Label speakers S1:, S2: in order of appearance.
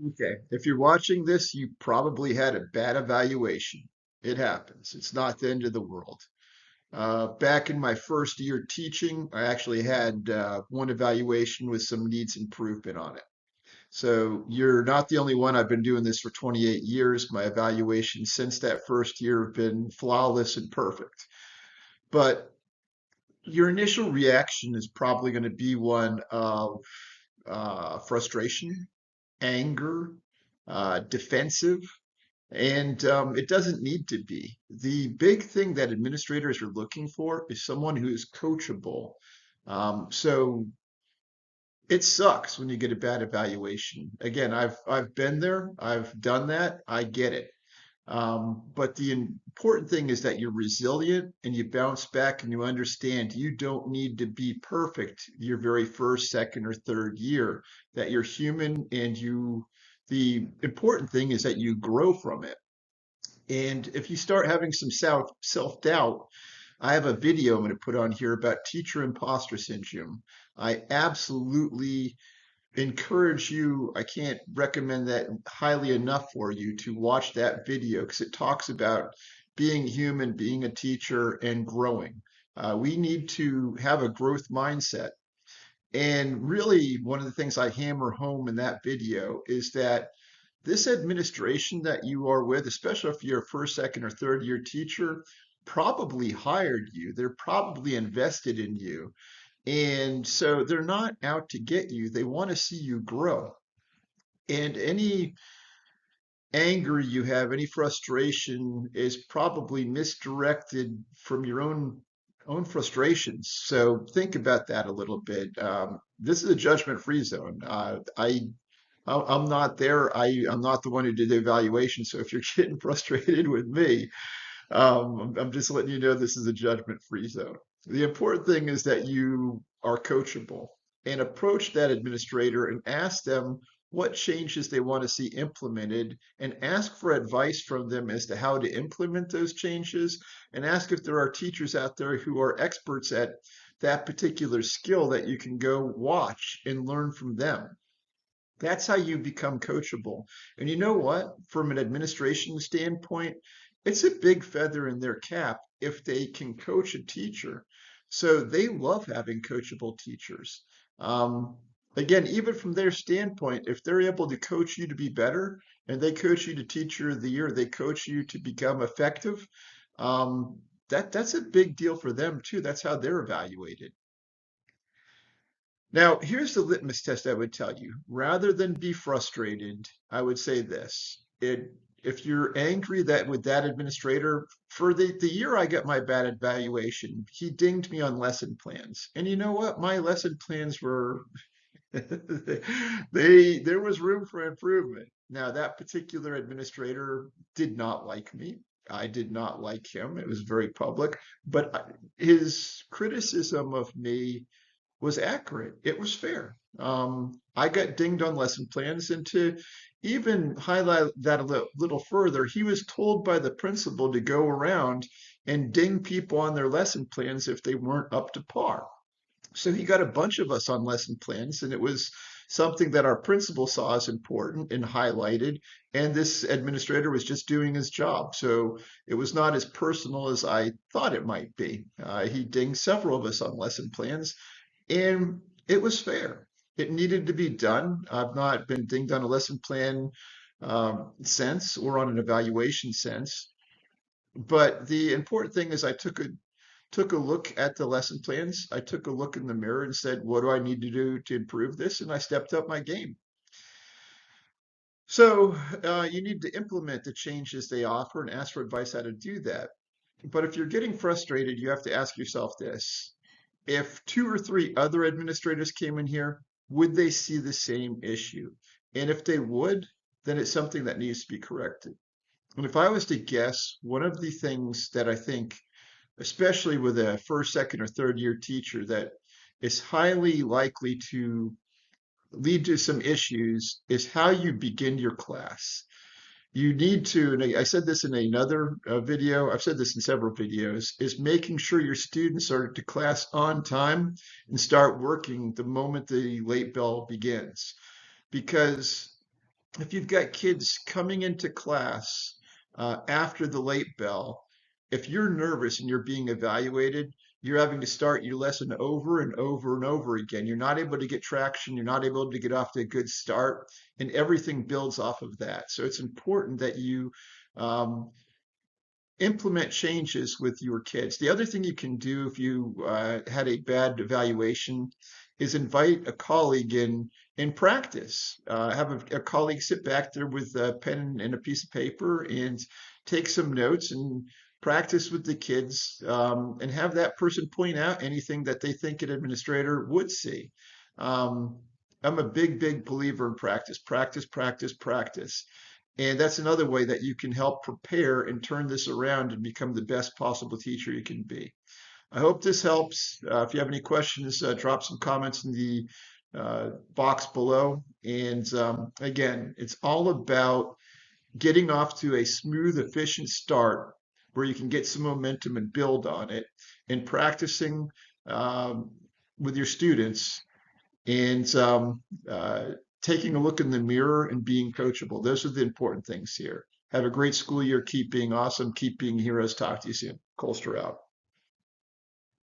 S1: Okay. If you're watching this, you probably had a bad evaluation. It happens. It's not the end of the world. Back in my first year teaching, I actually had one evaluation with some needs improvement on it. So you're not the only one. I've been doing this for 28 years. My evaluations since that first year have been flawless and perfect. But your initial reaction is probably going to be one of frustration, anger, defensive. And it doesn't need to be. The big thing that administrators are looking for is someone who is coachable. So it sucks when you get a bad evaluation. Again, I've been there, I've done that, I get it. But the important thing is that you're resilient and you bounce back and you understand you don't need to be perfect your very first, second, or third year, that you're human and the important thing is that you grow from it. And if you start having some self-doubt, I have a video I'm going to put on here about teacher imposter syndrome. I absolutely encourage you, I can't recommend that highly enough for you to watch that video because it talks about being human, being a teacher, and growing. We need to have a growth mindset. And really, one of the things I hammer home in that video is that this administration that you are with, especially if you're a first, second, or third year teacher, probably hired you. They're probably invested in you. And so they're not out to get you. They want to see you grow. And any anger you have, any frustration is probably misdirected from your own frustrations. So think about that a little bit. This is a judgment-free zone. I'm not there. I'm not the one who did the evaluation. So if you're getting frustrated with me, I'm just letting you know this is a judgment-free zone. The important thing is that you are coachable and approach that administrator and ask them what changes they want to see implemented and ask for advice from them as to how to implement those changes and ask if there are teachers out there who are experts at that particular skill that you can go watch and learn from them. That's how you become coachable. And you know what? From an administration standpoint, it's a big feather in their cap if they can coach a teacher. So they love having coachable teachers. Um, Again, even from their standpoint, if they're able to coach you to be better and they coach you to teacher of the year, they coach you to become effective, that's a big deal for them too. That's how they're evaluated. Now, here's the litmus test I would tell you. Rather than be frustrated, I would say this. If you're angry that with that administrator, for the year I got my bad evaluation, he dinged me on lesson plans. And you know what? My lesson plans were there was room for improvement. Now, that particular administrator did not like me. I did not like him. It was very public, but his criticism of me was accurate. It was fair. I got dinged on lesson plans, and to even highlight that a little further, he was told by the principal to go around and ding people on their lesson plans if they weren't up to par. So he got a bunch of us on lesson plans, and it was something that our principal saw as important and highlighted. And this administrator was just doing his job. So it was not as personal as I thought it might be. He dinged several of us on lesson plans, and it was fair. It needed to be done. I've not been dinged on a lesson plan since or on an evaluation since. But the important thing is I took a look at the lesson plans. I took a look in the mirror and said, what do I need to do to improve this? And I stepped up my game. So you need to implement the changes they offer and ask for advice how to do that. But if you're getting frustrated, you have to ask yourself this. If two or three other administrators came in here, would they see the same issue? And if they would, then it's something that needs to be corrected. And if I was to guess, one of the things that I think, especially with a first, second, or third year teacher, that is highly likely to lead to some issues is how you begin your class. You need to, and I said this in another video, I've said this in several videos, is making sure your students are to class on time and start working the moment the late bell begins. Because if you've got kids coming into class after the late bell, if you're nervous and you're being evaluated, you're having to start your lesson over and over and over again. You're not able to get traction. You're not able to get off to a good start, and everything builds off of that. So it's important that you um, implement changes with your kids. The other thing you can do if you had a bad evaluation is invite a colleague in practice. Have a colleague sit back there with a pen and a piece of paper and take some notes and practice with the kids, and have that person point out anything that they think an administrator would see. Um, I'm a big believer in practice, practice, practice, practice. And that's another way that you can help prepare and turn this around and become the best possible teacher you can be. I hope this helps. If you have any questions, drop some comments in the box below. And again, it's all about getting off to a smooth, efficient start where you can get some momentum and build on it, and practicing um, with your students, and taking a look in the mirror and being coachable. Those are the important things here. Have a great school year. Keep being awesome. Keep being heroes. Talk to you soon. Colster out.